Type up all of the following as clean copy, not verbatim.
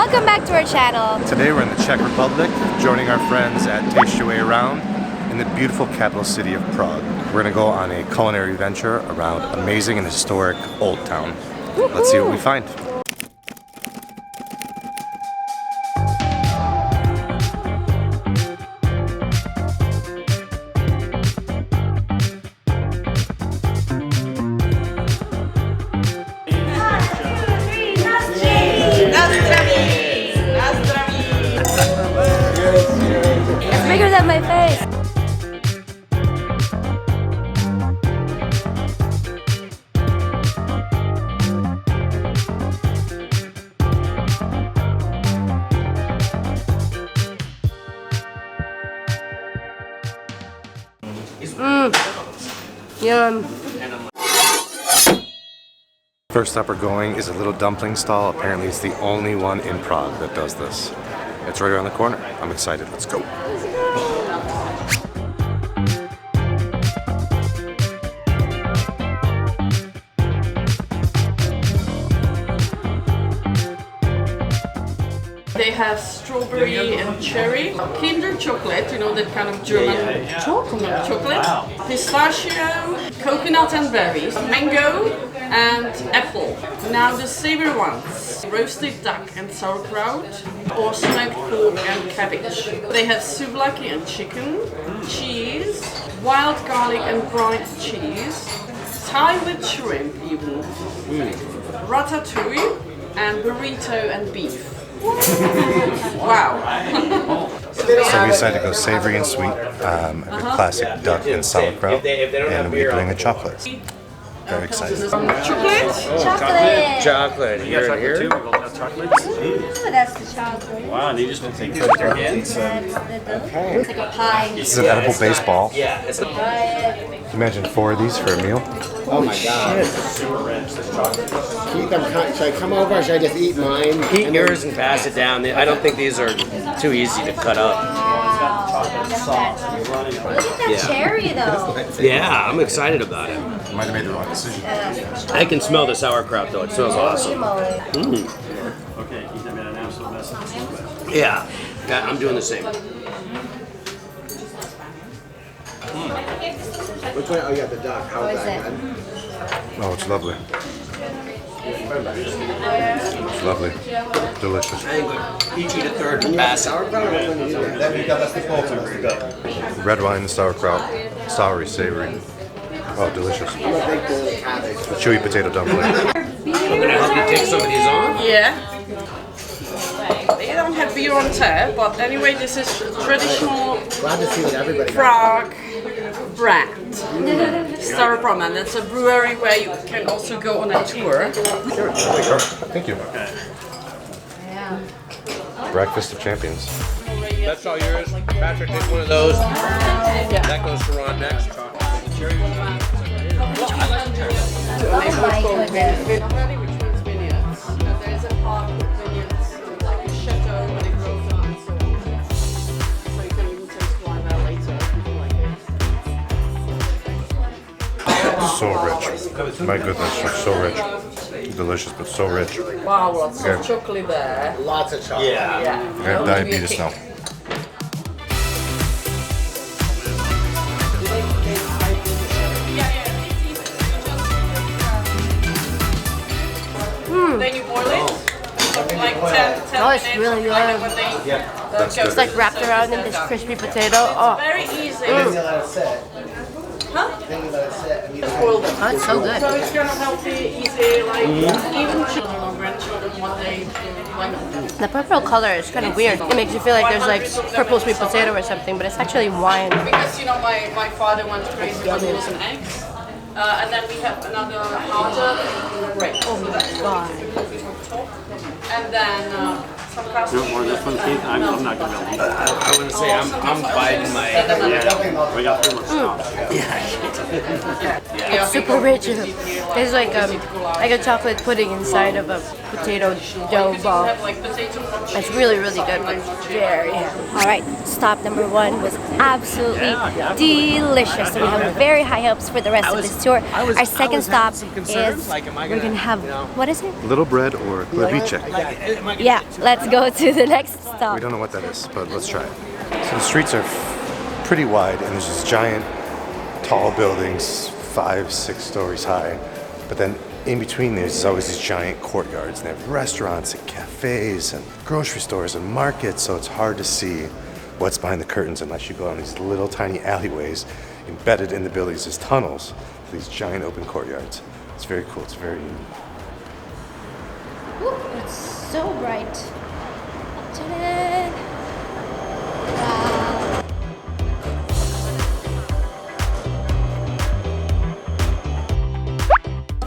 Welcome back to our channel. Today we're in the Czech Republic, joining our friends at Taste Your Way Around in the beautiful capital city of Prague. We're gonna go on a culinary venture around amazing and historic Old Town. Let's see what we find. Bigger than my face. Yum. First up we're going is a little dumpling stall. Apparently it's the only one in Prague that does this. It's right around the corner. I'm excited. Let's go. They have strawberry and cherry, Kinder chocolate, you know, that kind of German chocolate, pistachio, coconut and berries, mango and apple. Now the savory ones, roasted duck and sauerkraut, or smoked pork and cabbage. They have souvlaki and chicken, cheese, wild garlic and brine cheese, Thai with shrimp even, ratatouille and burrito and beef. Wow. So we decided to go savory and sweet, a classic duck and sauerkraut, and we're doing a chocolate. Very excited. Chocolate? Chocolate. Here, here. Ooh, that's the chocolate. Wow, and you just want to take That's the dough. It's like a pie. This is an edible baseball. Yeah, it's Imagine 4 of these for a meal. Oh my god. super rich. This chocolate. Keep them, should I come over or should I just eat mine? Eat yours and pass it down. I don't think these are too easy to cut up. Wow. Look at that cherry though. Yeah, I'm excited about it. Might have made the wrong decision. I can smell the sauerkraut though. It smells awesome. Yeah, I'm doing the same. Which one? Oh, you got the duck. How What is is that? it? Oh, it's lovely. It's lovely. Delicious. I think we each eat a third and pass it. Red wine, sauerkraut, soury, savory. Oh, delicious. A chewy potato dumpling. I'm gonna help you take some of these on. Yeah. They don't have beer on tap, but anyway, this is traditional Glad to see that everybody got Prague brand. Staropramen. And it's a brewery where you can also go on a tour. Thank you. Breakfast of Champions. That's all yours. Patrick, take one of those. That goes to Ron next. Oh my goodness. Already which means vineyards. There is a park with vineyards, like a chateau where they grow vines. So you can even taste wine there later if you like it. So rich. My goodness, it's so rich. Delicious, but so rich. Wow, lots Okay. of chocolate there. lots of chocolate. Yeah. I have diabetes now. Then you boil it. Something like 10 Oh, it's minutes. really Like good. when they That's It's good. like wrapped around in this crispy potato. Oh, very easy. Huh? oh it's so good. So it's kind of healthy, easy, like even children or grandchildren one day like The purple color is kind of weird. It makes you feel like there's like purple sweet potato or something, but it's actually wine. because you know my father went crazy with meals and eggs. And then we have another harder bread. Oh my god. And then some custard. More of this one, Keith? I'm not going to be able to eat that. I wouldn't say I'm biding my. We got too much stuff. Yeah, Super rich. There's like a chocolate pudding inside of a potato dough ball. have like potato It's really, really good, but very heavy. All right, stop number 1 was absolutely delicious. So we have very high hopes for the rest of this tour. Our second stop is we're gonna have, what is it? Little bread or Clebicky. Yeah, let's let's go to the next stop. We don't know what that is, but let's try it. So the streets are pretty wide, and there's these giant, tall buildings, 5-6 stories high. But then in between there's always these giant courtyards, and they have restaurants and cafes and grocery stores and markets, so it's hard to see what's behind the curtains unless you go down these little tiny alleyways embedded in the buildings as tunnels to these giant open courtyards. It's very cool. It's very unique. Ooh, it's so bright. Ta-da! Wow.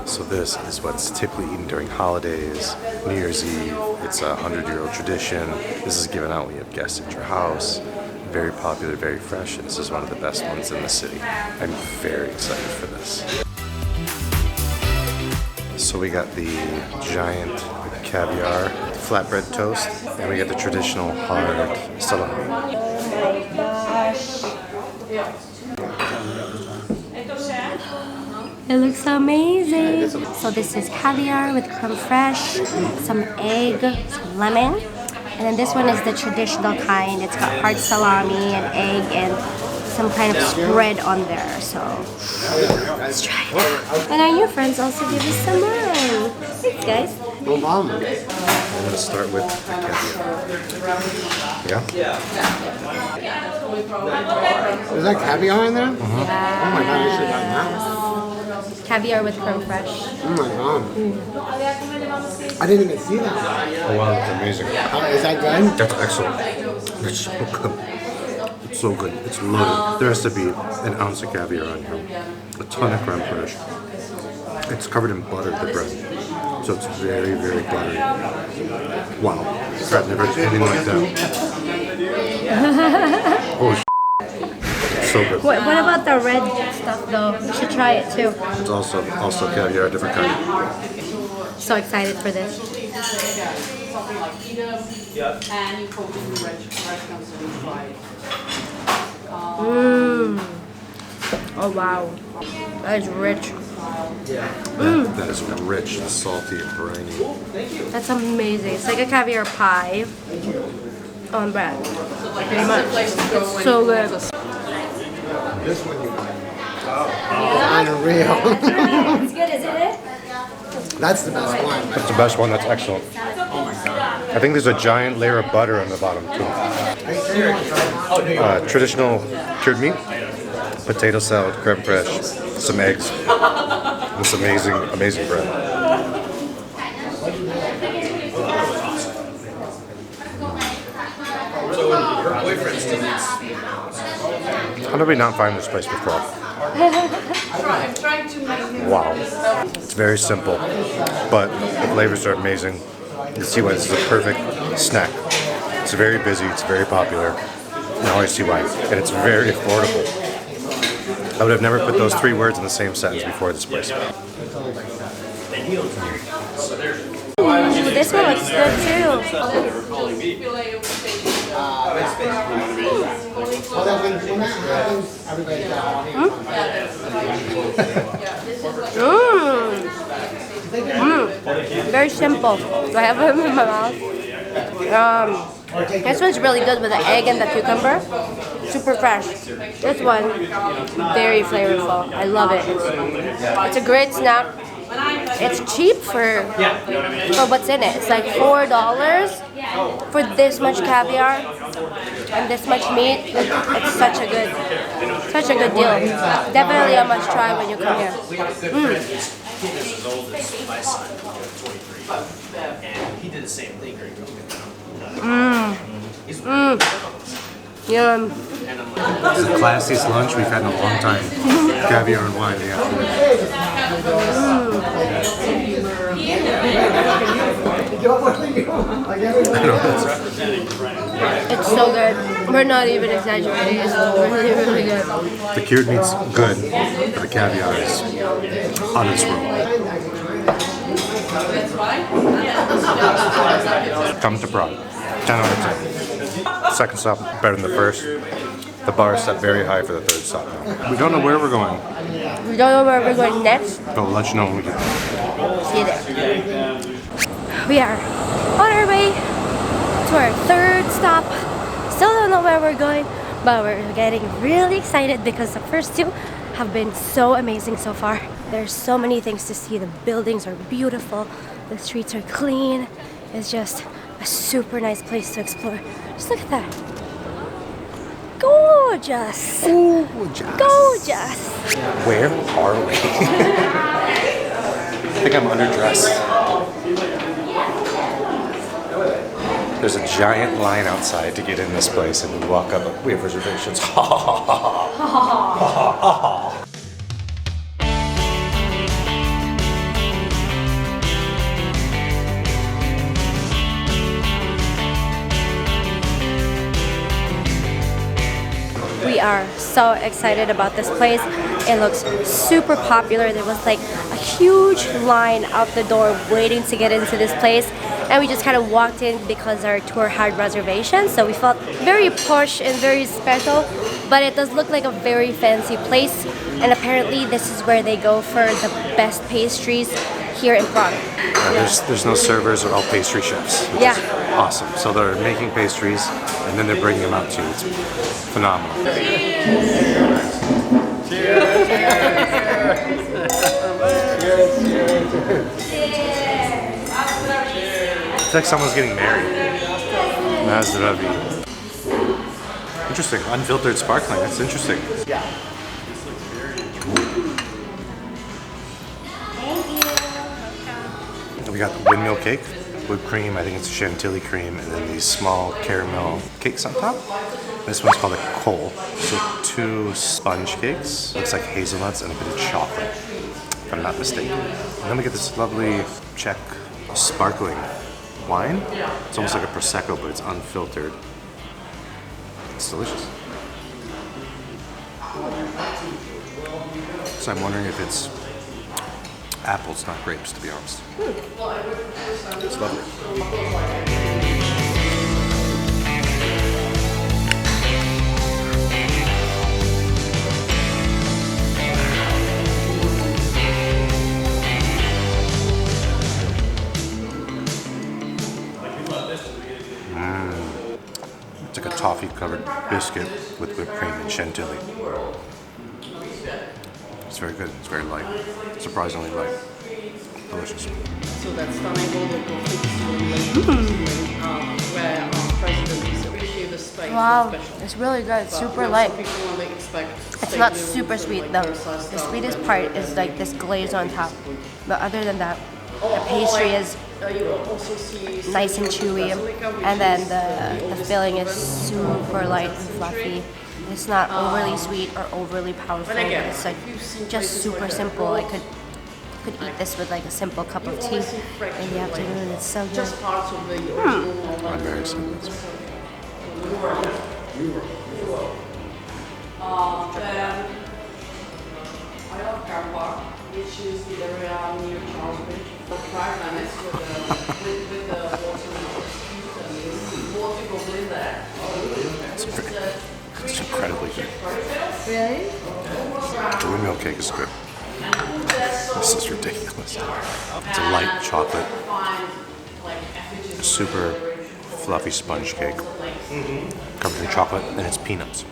So this is what's typically eaten during holidays, New Year's Eve. It's a 100-year-old tradition. This is given out when you have guests at your house. Very popular, very fresh. This is one of the best ones in the city. I'm very excited for this. So we got the giant caviar flatbread toast, and we got the traditional hard salami. Oh my gosh. It looks amazing. So this is caviar with creme fraiche, some egg, some lemon. And then this one is the traditional kind. It's got hard salami and egg and some kind of spread on there. So let's try it. And our new friends also give us some more. Thanks, guys. No problem. I'm gonna start with the caviar. Yeah? Is that caviar in there? Yeah. Oh my god, I should have done that. Caviar with creme fraiche. Oh my god. I didn't even see that. Oh wow, it's amazing. Is that good? That's excellent. It's so good. It's so good. It's loaded. There has to be an ounce of caviar on here. A ton of creme fraiche. It's covered in butter, the bread. So it's very, very buttery. Wow. I've never had anything like that. Holy it's so good. What about the red stuff though? We should try it too. It's also caviar, a different kind. So excited for this. Mmm. Oh wow. That is rich. That is rich and salty and briny. That's amazing. It's like a caviar pie on bread. Pretty much. It's so good. This one you got. Unreal. It's good, isn't it? That's the best one. That's the best one. That's excellent. I think there's a giant layer of butter on the bottom too. Traditional cured meat, potato salad, creme fraiche, some eggs, this amazing bread. How did we not find this place before? Wow. It's very simple, but the flavors are amazing. You can see why this is a perfect snack. It's very busy, it's very popular. Now I see why. And it's very affordable. I would have never put those 3 words in the same sentence before this place. Ooh, this one looks good too. Very simple. Do I have them in my mouth? This one's really good with the egg and the cucumber. Super fresh. This one, very flavorful. I love it. It's a great snack. It's cheap for what's in it. It's like $4 for this much caviar and this much meat. It's such a good deal. Definitely a must try when you come here. This is old as my son, 23, and he did the same thing during COVID. Yum. This is the classiest lunch we've had in a long time. Caviar and wine in the afternoon. It's so good. We're not even exaggerating. It's really, really good. The cured meat's good, but the caviar is on its roll. Come to Prague. 10 out of 10. Second stop better than the first. The bar is set very high for the third stop now. We don't know where we're going, We don't know where we're going next. but we'll let you know when we get there. See you there. We are on our way to our third stop. Still don't know where we're going, but we're getting really excited because the first two have been so amazing so far. There's so many things to see. The buildings are beautiful. The streets are clean. It's just a super nice place to explore. Just look at that. Gorgeous. Gorgeous. Gorgeous. Where are we? I think I'm underdressed. There's a giant line outside to get in this place, and we walk up. We have reservations. Ha ha ha ha ha ha ha ha. We are so excited about this place. It looks super popular. There was like a huge line out the door waiting to get into this place, and we just kind of walked in because our tour had reservations, so we felt very posh and very special. But it does look like a very fancy place, and apparently this is where they go for the best pastries here in Prague. There's no servers, they're all pastry chefs, which is awesome. So they're making pastries and then they're bringing them out to you. It's phenomenal. It's like someone's getting married. Mazdravie. Interesting, unfiltered sparkling, that's interesting. We got the windmill cake, whipped cream, I think it's chantilly cream, and then these small caramel cakes on top. This one's called a Koule. So 2 sponge cakes, looks like hazelnuts and a bit of chocolate, if I'm not mistaken. And then we get this lovely Czech sparkling wine. It's almost like a Prosecco, but it's unfiltered. It's delicious. So I'm wondering if it's apples, not grapes, to be honest. It's lovely. It's like a toffee-covered biscuit with whipped cream and chantilly. It's very good. It's very light. Surprisingly light. Delicious. So that's stunning where our president appreciate the space. Wow, it's really good. It's super light. It's It's not super sweet though. The sweetest part is like this glaze on top. But other than that, the pastry is nice and chewy, and then the filling is super light and fluffy. It's not overly sweet or overly powerful. It's like just super simple. I could eat this with like a simple cup of tea in the afternoon. It's so good. I'm very excited. I love Kauai, which is the area near Charles Bridge. The Prague with the water goes in there. It's incredibly good. Really? The windmill cake is good. This is ridiculous. It's a light chocolate, super fluffy sponge cake, covered in chocolate, and it's peanuts.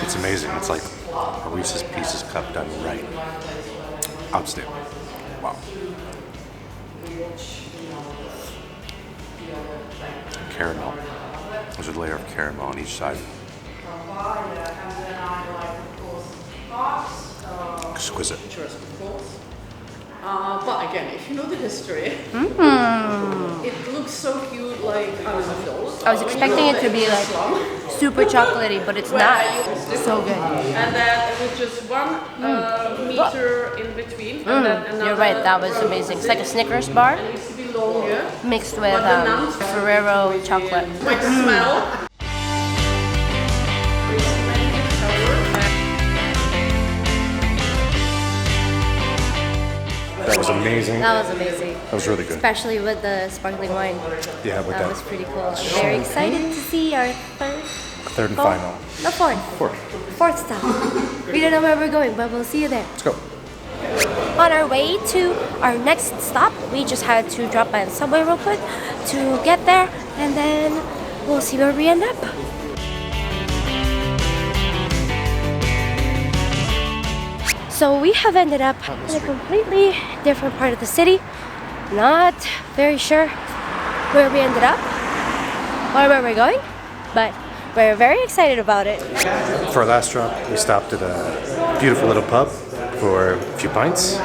It's amazing. It's like a Reese's Pieces cup done right. Outstanding. Wow. Caramel. There's a layer of caramel on each side. Exquisite. But again, if you know the history, it looks so cute, like unfilled. I was expecting it to be like super chocolatey, but it's not. It's so good. And then it was just 1 meter in between. And then another. You're right, that was amazing. It's like a Snickers bar It used to be longer. mixed with Ferrero chocolate. Like smell. That was amazing. That was amazing. That was really good. Especially with the sparkling wine. Yeah, with That was pretty cool. Very excited to see our third and final. No, fourth stop. We don't know where we're going, but we'll see you there. Let's go. On our way to our next stop, we just had to drop by the subway real quick to get there, and then we'll see where we end up. So we have ended up in a completely different part of the city. Not very sure where we ended up or where we're going, but we're very excited about it. For our last stop, we stopped at a beautiful little pub for a few pints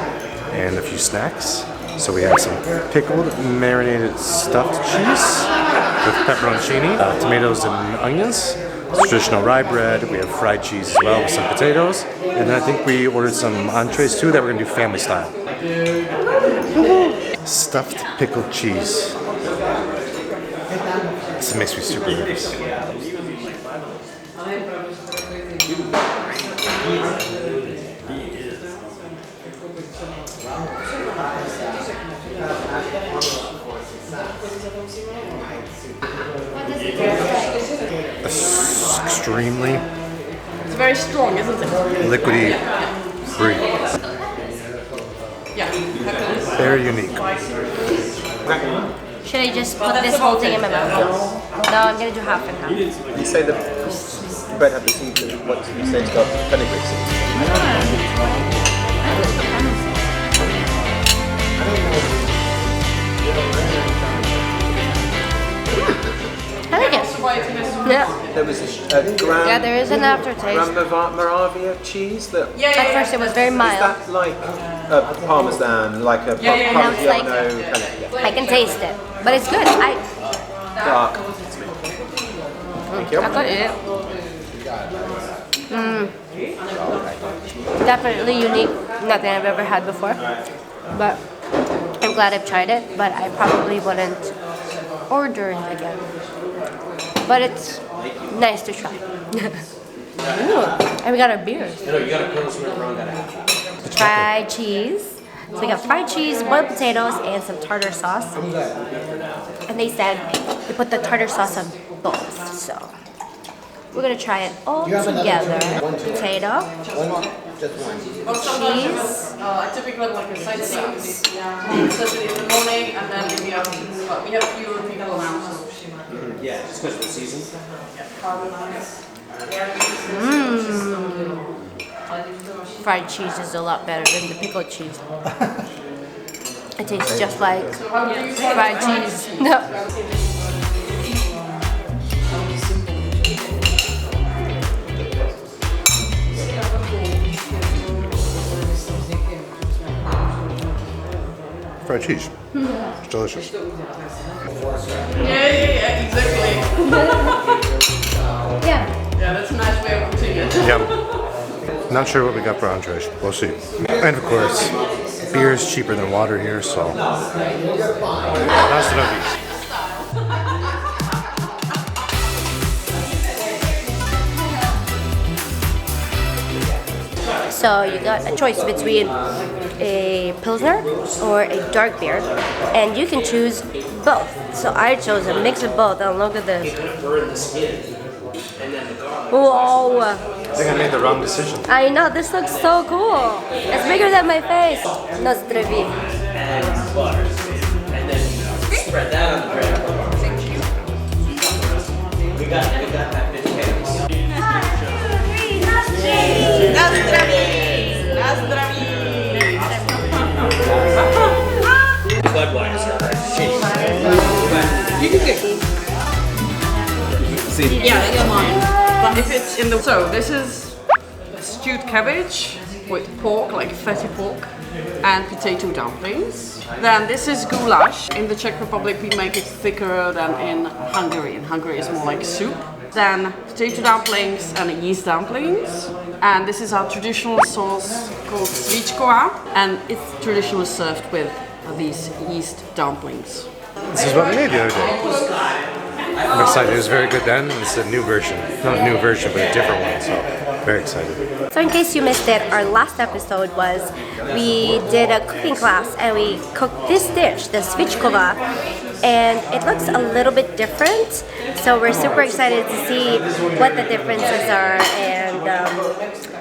and a few snacks. So we had some pickled, marinated stuffed cheese with pepperoncini, tomatoes and onions, traditional rye bread. We have fried cheese as well with some potatoes. And then I think we ordered some entrees too that we're gonna do family style. Stuffed pickled cheese. This makes me super nervous. Extremely. It's very strong, isn't it? Liquidy brie. Yeah. Very unique. Should I just put this whole thing in my mouth? No, I'm gonna do half and half. You say the bread had the seeds. What you say it's got fenugreek seeds. I like it. Yeah. There was a gram. Yeah, there is an aftertaste. Gram Moravia cheese that. At first it was very Is mild. that like a parmesan, like a Now it's like, Parmigiano kind of I can taste it, but it's good. dark? Thank you. I got it. Definitely unique. Nothing I've ever had before. But I'm glad I've tried it, but I probably wouldn't order it again. But it's nice to try. Ooh, and we got our beers. Fried cheese. So we got fried cheese, boiled potatoes, and some tartar sauce. And they said they put the tartar sauce on both. So we're gonna try it all together. Potato, cheese. I typically have like a sightseeing, especially in the morning, and then we have fewer people now, so. Yeah, just because of the season. Fried cheese is a lot better than the pickled cheese. It tastes just like fried cheese. No. Fried cheese. It's delicious. Yeah, exactly. Yeah. Yeah, that's a nice way of putting it. Yum. Not sure what we got for entrees. We'll see. And of course, beer is cheaper than water here, so. Hasta luego. So you got a choice between a Pilsner or a dark beer, and you can choose both. So I chose a mix of both, and look at this. Whoa! I think I made the wrong decision. I know, this looks so cool. It's bigger than my face. No zdraví. And then spread that on the bread. Thank you. We got that 50 calories. 1, 2, 3, na zdraví! Na zdraví! Budweiser. You can get. See. Yeah, that's mine. But if it's in the... So, this is stewed cabbage with pork, like fatty pork, and potato dumplings. Then this is goulash. In the Czech Republic, we make it thicker than in Hungary. In Hungary, it's more like soup. Then potato dumplings and yeast dumplings. And this is our traditional sauce called Svickova, and it's traditionally served with these yeast dumplings. This is what we made the other day. I'm excited. It was very good then. It's a new version. Not a new version, but a different one. So, very excited. So in case you missed it, our last episode was we did a cooking class and we cooked this dish, the Svickova, and it looks a little bit different. So we're super excited to see what the differences are and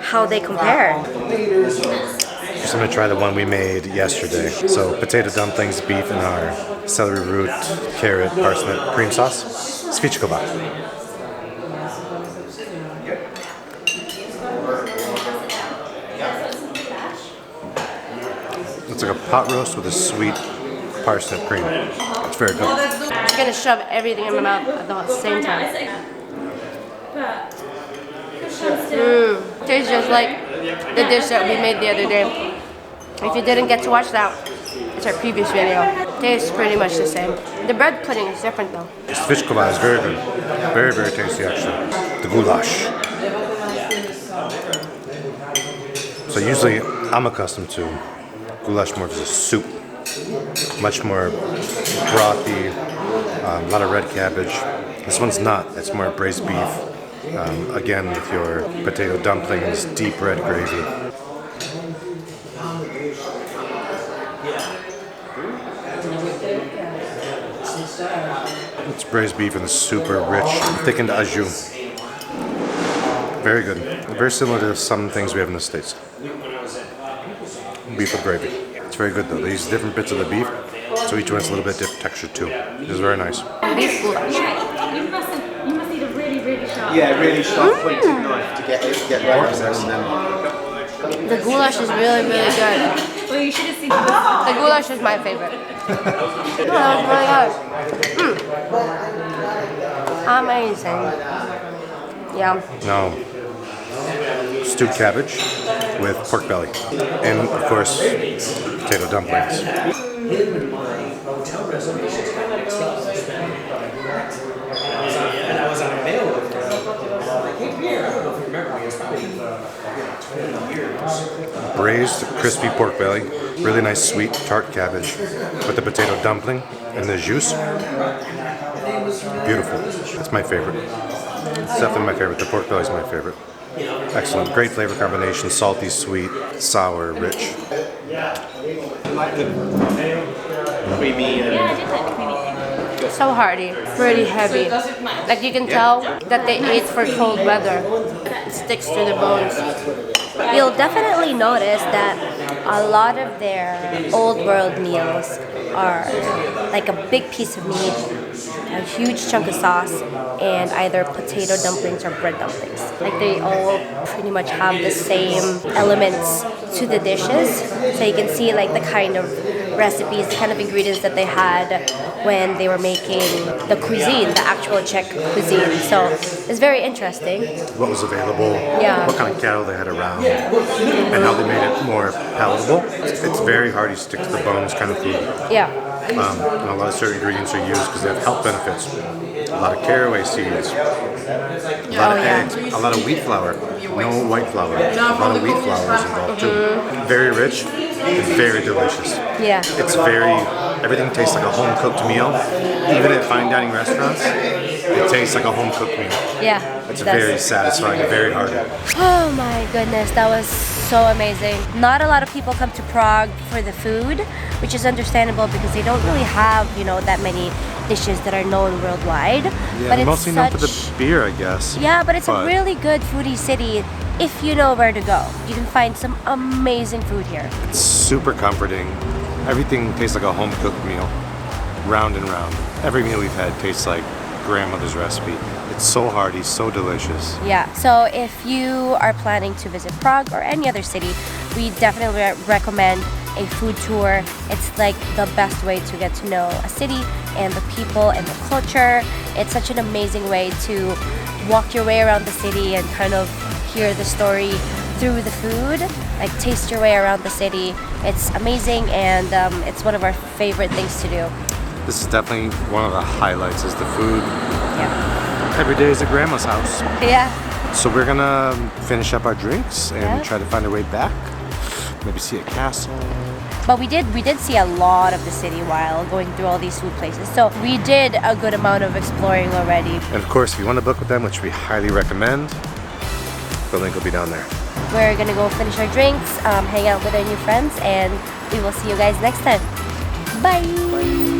how they compare. So I'm going to try the one we made yesterday. So potato dumplings, beef, and our celery root, carrot, parsnip, cream sauce. Svickova. It's like a pot roast with a sweet parsnip cream. It's very good. I'm gonna shove everything in my mouth at the same time. Tastes just like the dish that we made the other day. If you didn't get to watch that, it's our previous video. Tastes pretty much the same. The bread pudding is different though. Svickova is very good. Very, very tasty actually. The goulash. So usually I'm accustomed to goulash more as a soup. Much more brothy, a lot of red cabbage. This one's not. It's more braised beef. Again with your potato dumplings, deep red gravy. It's braised beef and super rich, thickened au jus. Very good. Very similar to some things we have in the States. Beef with gravy. It's very good though. They use different bits of the beef, so each one has a little bit different texture too. It is very nice. Beef goulash. You must need a really, really sharp. Yeah, really sharp pointed knife to get right in there and then. The goulash is really, really good. Well, you should have seen The goulash is my favorite. Oh, that was really good. Amazing. Yeah. Now, stewed cabbage with pork belly, and of course, potato dumplings. Braised, crispy pork belly, really nice sweet tart cabbage with the potato dumpling and the juice. Beautiful. That's my favorite. It's definitely my favorite. The pork belly is my favorite. Excellent. Great flavor combination. Salty, sweet, sour, rich. Creamy and So hearty, pretty heavy. Like you can tell that they ate for cold weather. It sticks to the bones. You'll definitely notice that a lot of their old world meals are like a big piece of meat, a huge chunk of sauce, and either potato dumplings or bread dumplings. Like they all pretty much have the same elements to the dishes. So you can see like the kind of recipes, the kind of ingredients that they had when they were making the cuisine, the actual Czech cuisine. So it's very interesting. What was available, Yeah. what kind of cattle they had around, and how they made it more palatable. It's very hearty, stick to the bones kind of food. Yeah. And a lot of certain ingredients are used because they have health benefits. A lot of caraway seeds, a lot of eggs, a lot of wheat flour, no white flour. A lot of wheat flour is involved too. Very rich and very delicious. Yeah. It's everything tastes like a home-cooked meal. Even at fine dining restaurants, it tastes like a home-cooked meal. Yeah. It's it does. very satisfying and very hearty. Oh my goodness, that was so amazing. Not a lot of people come to Prague for the food, which is understandable because they don't really have, that many dishes that are known worldwide. Yeah, but it's mostly known for the beer, I guess. Yeah, but it's a really good foodie city if you know where to go. You can find some amazing food here. It's super comforting. Everything tastes like a home-cooked meal, round and round. Every meal we've had tastes like grandmother's recipe. It's so hearty, so delicious. Yeah, so if you are planning to visit Prague or any other city, we definitely recommend a food tour. It's like the best way to get to know a city and the people and the culture. It's such an amazing way to walk your way around the city and kind of hear the story through the food, like taste your way around the city. It's amazing, and it's one of our favorite things to do. This is definitely one of the highlights, is the food. Yeah. Every day is at grandma's house. Yeah. So we're gonna finish up our drinks and Yeah. try to find our way back. Maybe see a castle. But we did see a lot of the city while going through all these food places. So we did a good amount of exploring already. And of course, if you want to book with them, which we highly recommend, the link will be down there. We're gonna go finish our drinks, hang out with our new friends, and we will see you guys next time. Bye.